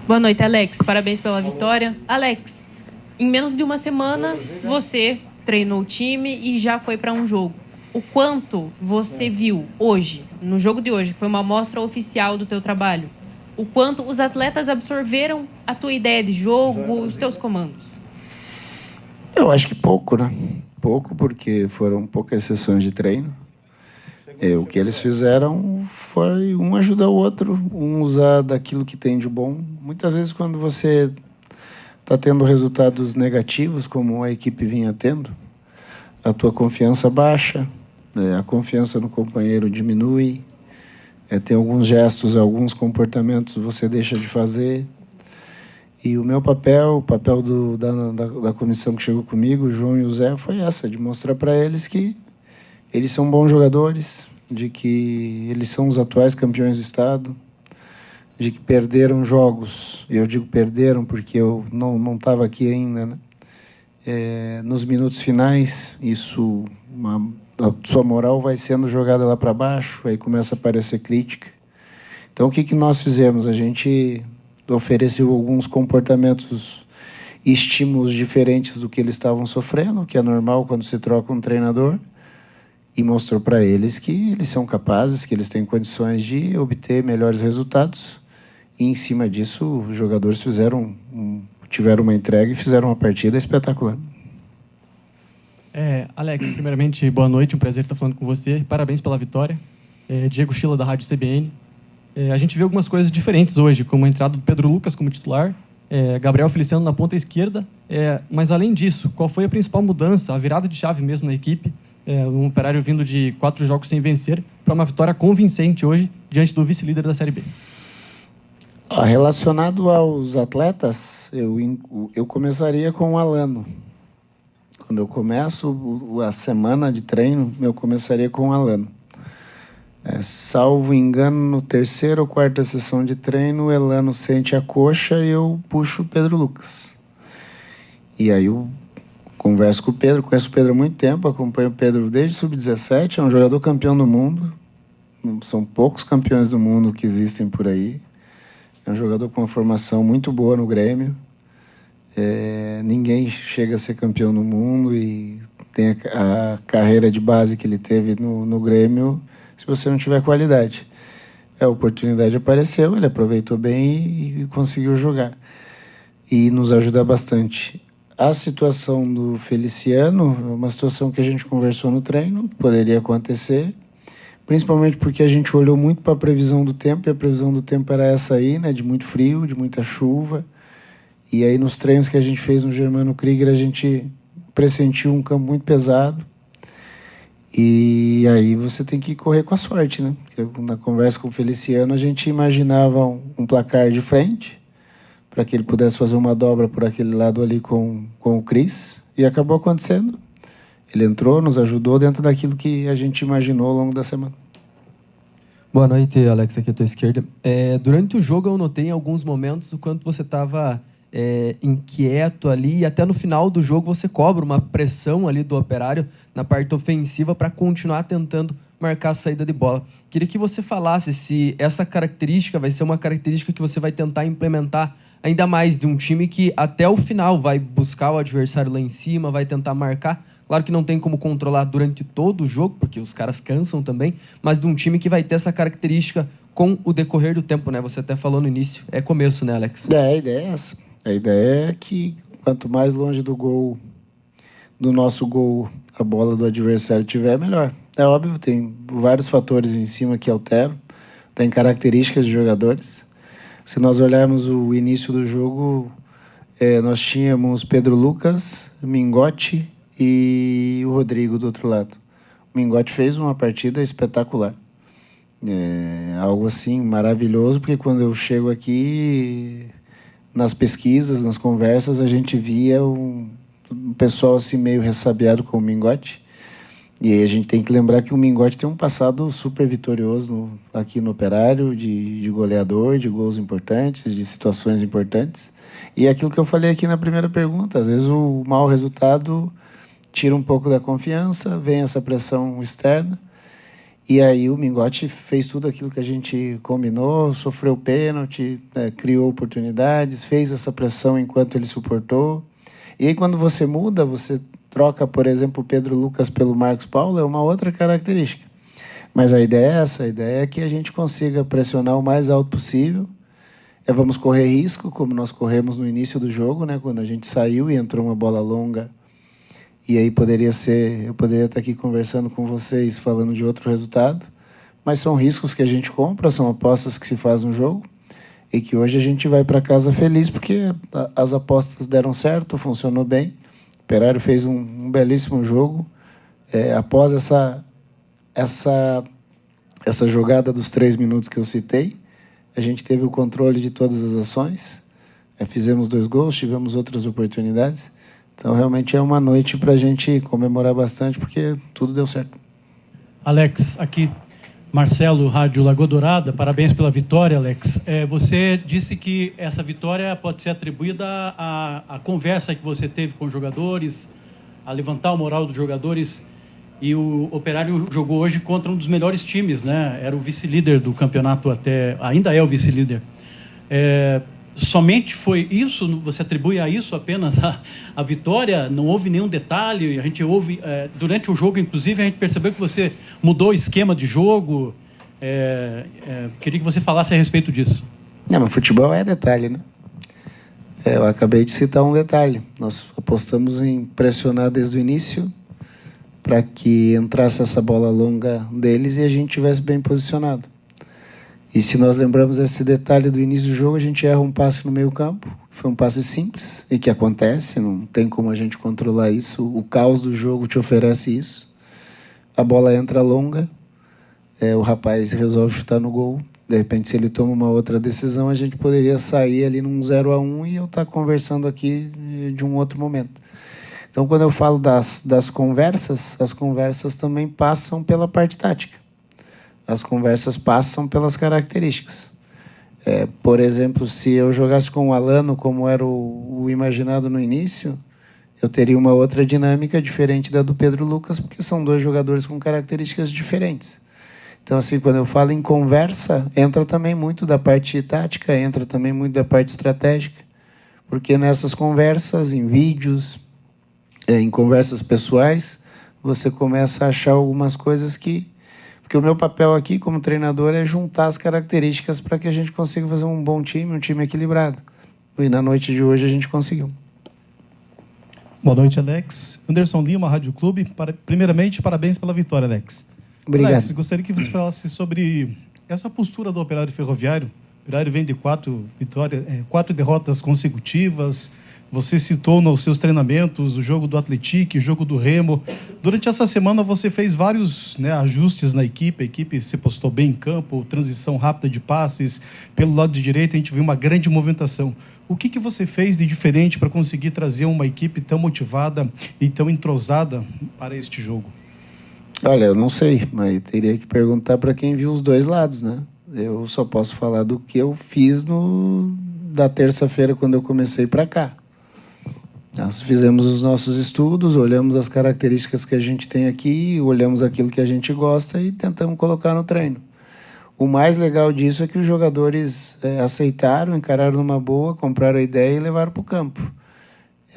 Boa noite, Alex. Parabéns pela vitória. Alex, em menos de uma semana, você treinou o time e já foi para um jogo. O quanto você viu hoje, no jogo de hoje, que foi uma amostra oficial do teu trabalho, o quanto os atletas absorveram a tua ideia de jogo, os teus comandos? Eu acho que pouco, né? Pouco, porque foram poucas sessões de treino. O que eles fizeram foi um ajudar o outro, um usar daquilo que tem de bom. Muitas vezes, quando você está tendo resultados negativos, como a equipe vinha tendo, a tua confiança baixa, a confiança no companheiro diminui, tem alguns gestos, alguns comportamentos você deixa de fazer. E o meu papel, o papel da comissão que chegou comigo, o João e o Zé, foi essa, de mostrar para eles que eles são bons jogadores, de que eles são os atuais campeões do estado, de que perderam jogos. Eu digo perderam porque eu não estava aqui ainda, né? Nos minutos finais, a sua moral vai sendo jogada lá para baixo, aí começa a aparecer crítica. Então, o que nós fizemos? A gente ofereceu alguns comportamentos e estímulos diferentes do que eles estavam sofrendo, que é normal quando se troca um treinador, e mostrou para eles que eles são capazes, que eles têm condições de obter melhores resultados. E, em cima disso, os jogadores tiveram uma entrega e fizeram uma partida espetacular. Alex, primeiramente, boa noite, um prazer estar falando com você. Parabéns pela vitória. Diego Schiller, da Rádio CBN. A gente viu algumas coisas diferentes hoje, como a entrada do Pedro Lucas como titular, Gabriel Feliciano na ponta esquerda. Mas, além disso, qual foi a principal mudança, a virada de chave mesmo na equipe? Um Operário vindo de 4 jogos sem vencer para uma vitória convincente hoje diante do vice-líder da Série B. Relacionado aos atletas, eu começaria com o Alano. Quando eu começo a semana de treino, eu começaria com o Alano. Salvo engano, no terceira ou quarta sessão de treino, o Elano sente a coxa e eu puxo o Pedro Lucas. E aí eu converso com o Pedro, conheço o Pedro há muito tempo, acompanho o Pedro desde sub-17, é um jogador campeão do mundo. São poucos campeões do mundo que existem por aí. É um jogador com uma formação muito boa no Grêmio. Ninguém chega a ser campeão no mundo e tem a carreira de base que ele teve no Grêmio, se você não tiver qualidade. A oportunidade apareceu, ele aproveitou bem e conseguiu jogar. E nos ajuda bastante. A situação do Feliciano é uma situação que a gente conversou no treino, poderia acontecer, principalmente porque a gente olhou muito para a previsão do tempo, e a previsão do tempo era essa aí, né, de muito frio, de muita chuva. E aí nos treinos que a gente fez no Germano Krieger, a gente pressentiu um campo muito pesado. E aí você tem que correr com a sorte, né? Na conversa com o Feliciano, a gente imaginava um placar de frente, para que ele pudesse fazer uma dobra por aquele lado ali com o Cris, e acabou acontecendo. Ele entrou, nos ajudou dentro daquilo que a gente imaginou ao longo da semana. Boa noite, Alex, aqui à tua esquerda. Durante o jogo eu notei em alguns momentos o quanto você estava inquieto ali, e até no final do jogo você cobra uma pressão ali do Operário na parte ofensiva para continuar tentando marcar a saída de bola. Queria que você falasse se essa característica vai ser uma característica que você vai tentar implementar ainda mais de um time que até o final vai buscar o adversário lá em cima, vai tentar marcar. Claro que não tem como controlar durante todo o jogo, porque os caras cansam também, mas de um time que vai ter essa característica com o decorrer do tempo, né? Você até falou no início. É começo, né, Alex? A ideia é essa. A ideia é que quanto mais longe do nosso gol, a bola do adversário estiver, melhor. É óbvio, tem vários fatores em cima que alteram, tem características de jogadores. Se nós olharmos o início do jogo, nós tínhamos Pedro Lucas, Mingotti e o Rodrigo do outro lado. O Mingotti fez uma partida espetacular. Algo assim maravilhoso, porque quando eu chego aqui, nas pesquisas, nas conversas, a gente via um pessoal assim meio ressabiado com o Mingotti. E aí a gente tem que lembrar que o Mingotti tem um passado super vitorioso aqui no Operário, de goleador, de gols importantes, de situações importantes. E é aquilo que eu falei aqui na primeira pergunta, às vezes o mau resultado tira um pouco da confiança, vem essa pressão externa, E aí o Mingotti fez tudo aquilo que a gente combinou, sofreu pênalti, criou oportunidades, fez essa pressão enquanto ele suportou. E aí quando você muda, você troca, por exemplo, o Pedro Lucas pelo Marcos Paulo, é uma outra característica. Mas a ideia é essa, a ideia é que a gente consiga pressionar o mais alto possível. Vamos correr risco, como nós corremos no início do jogo, né, quando a gente saiu e entrou uma bola longa. E aí eu poderia estar aqui conversando com vocês, falando de outro resultado. Mas são riscos que a gente compra, são apostas que se faz no jogo. E que hoje a gente vai para casa feliz, porque as apostas deram certo, funcionou bem. O Operário fez um belíssimo jogo. Após essa jogada dos 3 minutos que eu citei, a gente teve o controle de todas as ações. Fizemos 2 gols, tivemos outras oportunidades. Então, realmente é uma noite para a gente comemorar bastante, porque tudo deu certo. Alex, aqui, Marcelo, Rádio Lagoa Dourada, parabéns pela vitória, Alex. Você disse que essa vitória pode ser atribuída à conversa que você teve com os jogadores, a levantar o moral dos jogadores, e o Operário jogou hoje contra um dos melhores times, né? Era o vice-líder do campeonato ainda é o vice-líder. Somente foi isso? Você atribui a isso apenas a vitória? Não houve nenhum detalhe? A gente ouve durante o jogo, inclusive, a gente percebeu que você mudou o esquema de jogo. Queria que você falasse a respeito disso. Mas futebol é detalhe, né? Eu acabei de citar um detalhe. Nós apostamos em pressionar desde o início para que entrasse essa bola longa deles e a gente estivesse bem posicionado. E se nós lembramos esse detalhe do início do jogo, a gente erra um passe no meio campo. Foi um passe simples e que acontece, não tem como a gente controlar isso. O caos do jogo te oferece isso. A bola entra longa, o rapaz resolve chutar no gol. De repente, se ele toma uma outra decisão, a gente poderia sair ali num 0-1 e eu estar conversando aqui de um outro momento. Então, quando eu falo das conversas, as conversas também passam pela parte tática. As conversas passam pelas características. Por exemplo, se eu jogasse com o Alano, como era o imaginado no início, eu teria uma outra dinâmica diferente da do Pedro Lucas, porque são 2 jogadores com características diferentes. Então, assim, quando eu falo em conversa, entra também muito da parte tática, entra também muito da parte estratégica, porque nessas conversas, em vídeos, em conversas pessoais, você começa a achar algumas coisas porque o meu papel aqui como treinador é juntar as características para que a gente consiga fazer um bom time, um time equilibrado. E na noite de hoje a gente conseguiu. Boa noite, Alex. Anderson Lima, Rádio Clube. Primeiramente, parabéns pela vitória, Alex. Obrigado. Alex, gostaria que você falasse sobre essa postura do Operário Ferroviário. O Operário vem de 4 derrotas consecutivas. Você citou nos seus treinamentos o jogo do Atlético, o jogo do Remo. Durante essa semana você fez vários ajustes na equipe. A equipe se postou bem em campo, transição rápida de passes. Pelo lado de direito a gente viu uma grande movimentação. O que você fez de diferente para conseguir trazer uma equipe tão motivada e tão entrosada para este jogo? Olha, eu não sei, mas teria que perguntar para quem viu os 2 lados, né? Eu só posso falar do que eu fiz da terça-feira, quando eu comecei para cá. Nós fizemos os nossos estudos, olhamos as características que a gente tem aqui, olhamos aquilo que a gente gosta e tentamos colocar no treino. O mais legal disso é que os jogadores aceitaram, encararam numa boa, compraram a ideia e levaram para o campo.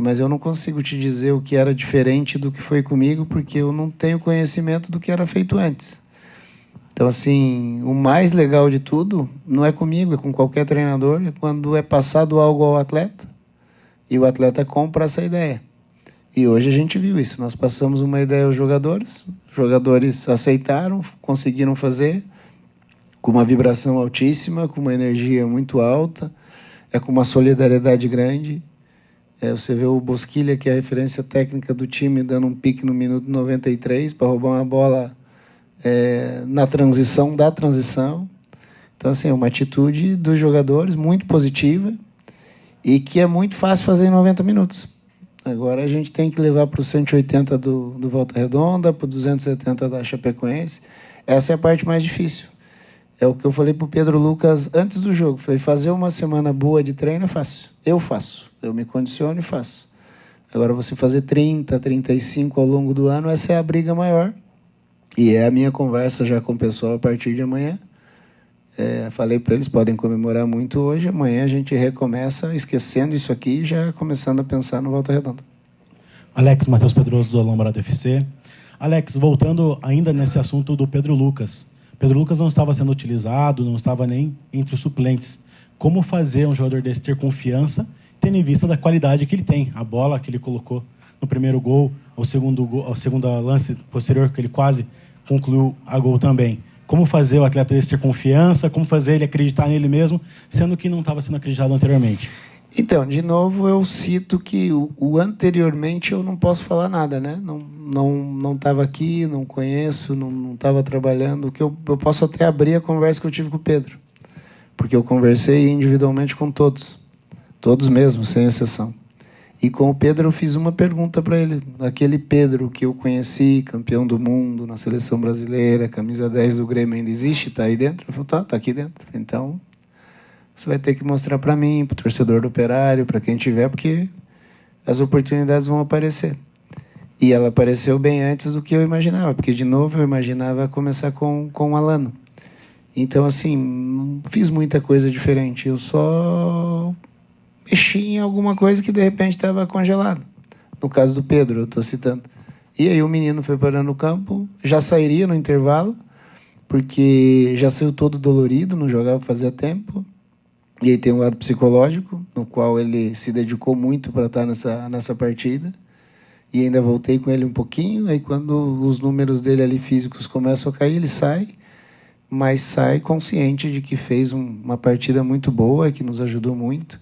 Mas eu não consigo te dizer o que era diferente do que foi comigo, porque eu não tenho conhecimento do que era feito antes. Então, assim, o mais legal de tudo não é comigo, é com qualquer treinador, é quando é passado algo ao atleta e o atleta compra essa ideia. E hoje a gente viu isso. Nós passamos uma ideia aos jogadores, os jogadores aceitaram, conseguiram fazer com uma vibração altíssima, com uma energia muito alta, com uma solidariedade grande. Você vê o Bosquilha, que é a referência técnica do time, dando um pique no minuto 93 para roubar uma bola na transição da transição. Então, assim, é uma atitude dos jogadores muito positiva e que é muito fácil fazer em 90 minutos. Agora a gente tem que levar para os 180 do Volta Redonda, para os 270 da Chapecoense. Essa é a parte mais difícil. É o que eu falei para o Pedro Lucas antes do jogo. Falei, fazer uma semana boa de treino é fácil. Eu faço. Eu me condiciono e faço. Agora, você fazer 30, 35 ao longo do ano, essa é a briga maior. E é a minha conversa já com o pessoal a partir de amanhã. Falei para eles, podem comemorar muito hoje, amanhã a gente recomeça esquecendo isso aqui e já começando a pensar no Volta Redonda. Alex, Matheus Pedroso do Alombrado FC. Alex, voltando ainda nesse assunto do Pedro Lucas. Pedro Lucas não estava sendo utilizado, não estava nem entre os suplentes. Como fazer um jogador desse ter confiança, tendo em vista da qualidade que ele tem? A bola que ele colocou no primeiro gol, o segundo lance posterior que ele quase concluiu a gol também. Como fazer o atleta desse ter confiança, como fazer ele acreditar nele mesmo, sendo que não estava sendo acreditado anteriormente? Então, de novo, eu cito que o anteriormente eu não posso falar nada, né? Não estava aqui, não conheço, não estava trabalhando. O que eu posso até abrir a conversa que eu tive com o Pedro, porque eu conversei individualmente com todos mesmo, sem exceção. E com o Pedro eu fiz uma pergunta para ele. Aquele Pedro que eu conheci, campeão do mundo na seleção brasileira, camisa 10 do Grêmio, ainda existe? Está aí dentro? Ele falou, tá aqui dentro. Então, você vai ter que mostrar para mim, para o torcedor do Operário, para quem tiver, porque as oportunidades vão aparecer. E ela apareceu bem antes do que eu imaginava, porque, de novo, eu imaginava começar com o Alano. Então, assim, não fiz muita coisa diferente. Eu só mexi em alguma coisa que de repente estava congelado. No caso do Pedro, eu estou citando. E aí o menino foi parar no campo, já sairia no intervalo, porque já saiu todo dolorido, não jogava fazia tempo. E aí tem um lado psicológico, no qual ele se dedicou muito para estar nessa partida. E ainda voltei com ele um pouquinho, aí quando os números dele ali físicos começam a cair, ele sai, mas sai consciente de que fez uma partida muito boa, que nos ajudou muito.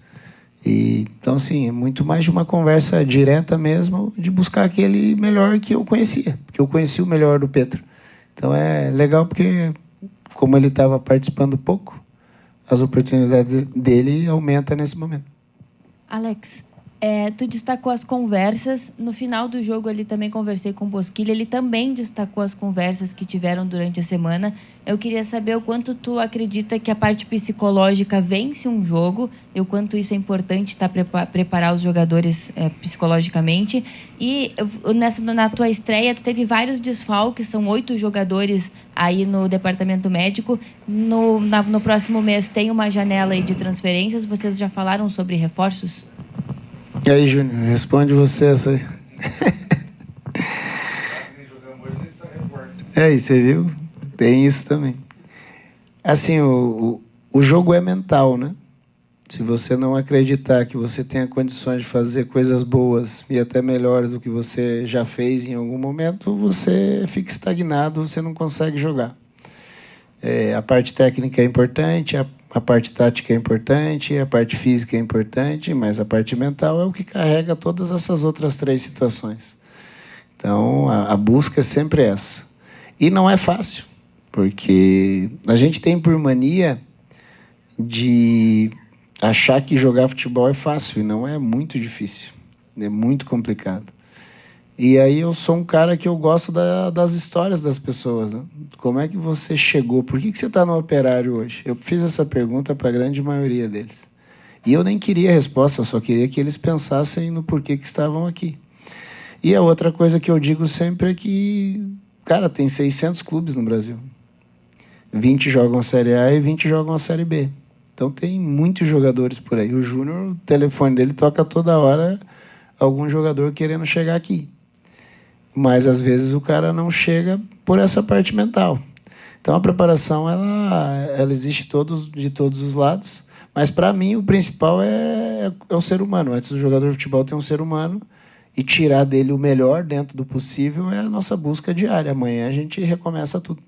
Então, assim, é muito mais de uma conversa direta mesmo, de buscar aquele melhor que eu conhecia, porque eu conheci o melhor do Pedro. Então, é legal porque, como ele estava participando pouco, as oportunidades dele aumentam nesse momento. Alex, tu destacou as conversas. No final do jogo, ele também conversei com o Bosquilha. Ele também destacou as conversas que tiveram durante a semana. Eu queria saber o quanto tu acredita que a parte psicológica vence um jogo e o quanto isso é importante preparar os jogadores psicologicamente. E na tua estreia, tu teve vários desfalques, são 8 jogadores aí no departamento médico. No próximo mês tem uma janela aí de transferências. Vocês já falaram sobre reforços? E aí, Júnior, responde você essa aí. E você viu? Tem isso também. Assim, o jogo é mental, né? Se você não acreditar que você tenha condições de fazer coisas boas e até melhores do que você já fez em algum momento, você fica estagnado, você não consegue jogar. A parte técnica é importante, a parte tática é importante, a parte física é importante, mas a parte mental é o que carrega todas essas outras 3 situações. Então, a busca é sempre essa. E não é fácil, porque a gente tem por mania de achar que jogar futebol é fácil, e não, é muito difícil, é muito complicado. E aí eu sou um cara que eu gosto das histórias das pessoas, né? Como é que você chegou? Por que você está no Operário hoje? Eu fiz essa pergunta para a grande maioria deles. E eu nem queria a resposta, eu só queria que eles pensassem no porquê que estavam aqui. E a outra coisa que eu digo sempre é que, cara, tem 600 clubes no Brasil. 20 jogam a Série A e 20 jogam a Série B. Então tem muitos jogadores por aí. O Júnior, o telefone dele toca toda hora algum jogador querendo chegar aqui. Mas, às vezes, o cara não chega por essa parte mental. Então, a preparação, ela existe de todos os lados. Mas, para mim, o principal é o ser humano. Antes do jogador de futebol ter um ser humano e tirar dele o melhor dentro do possível é a nossa busca diária. Amanhã a gente recomeça tudo.